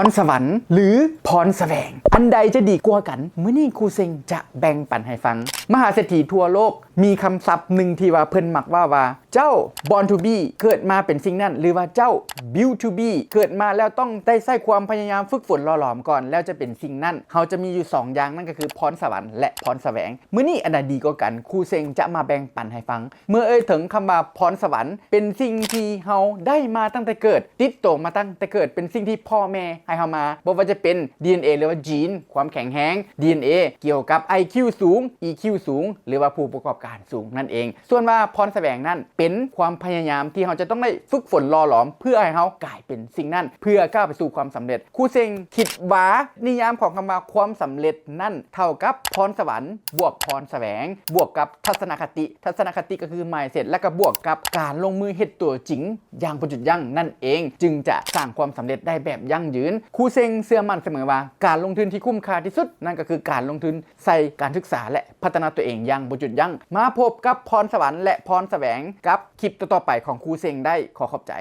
รสวรรค์หรือพรแสวงอันใดจะดีกว่ากันมื้อนี้ครูเซ็งจะแบ่งปันให้ฟังมหาเศรษฐีทั่วโลกมีคำศัพท์หนึ่งที่ว่าเพิ่นมักว่าเจ้า born to be เกิดมาเป็นสิ่งนั้นหรือว่าเจ้า built to be เกิดมาแล้วต้องได้ใช้ความพยายามฝึกฝนหล่อหลอมก่อนแล้วจะเป็นสิ่งนั้นเขาจะมีอยู่2อย่างนั่นก็คือพรสวรรค์และพรแสวงมื้อนี้อันใดดีกว่ากันครูเซ็งจะมาแบ่งปันให้ฟังเมื่อถึงคำว่าพรสวรรค์เป็นสิ่งที่เฮาได้มาตั้งแต่เกิดติดตัวมาตั้งแต่เกิดเป็นสิ่งที่พ่อแม่ให้เฮามาบ่ว่าจะเป็น DNA หรือว่าจีนความแข็งแรง DNA เกี่ยวกับ IQ สูง EQ สูงหรือว่าผู้ประกอบการสูงนั่นเองส่วนว่าพรแสวงนั้นเป็นความพยายามที่เฮาจะต้องได้ฝึกฝนหล่อหลอมเพื่อให้เฮากลายเป็นสิ่งนั้นเพื่อก้าวไปสู่ความสำเร็จครูเซ็งคิดว่านิยามของคำว่าความสำเร็จนั่นเท่ากับพรสวรรค์บวกพรแสวงบวกกับทัศนคติก็คือ mindset และก็บวกกับการลงมือเฮ็ดตัวจริงอย่างบ่หยุดยั้งนั่นเองจึงจะสร้างความสำเร็จได้แบบยั่งยืนครูเซ็งเชื่อมั่นเสมอว่าการลงทุนที่คุ้มค่าที่สุดนั่นก็คือการลงทุนใส่การศึกษาและพัฒนาตัวเองอย่างบ่หยุดยั้งมาพบกับพรสวรรค์และพรแสวงกับคลิปต่อๆไปของครูเซ็งได้ขอขอบใจ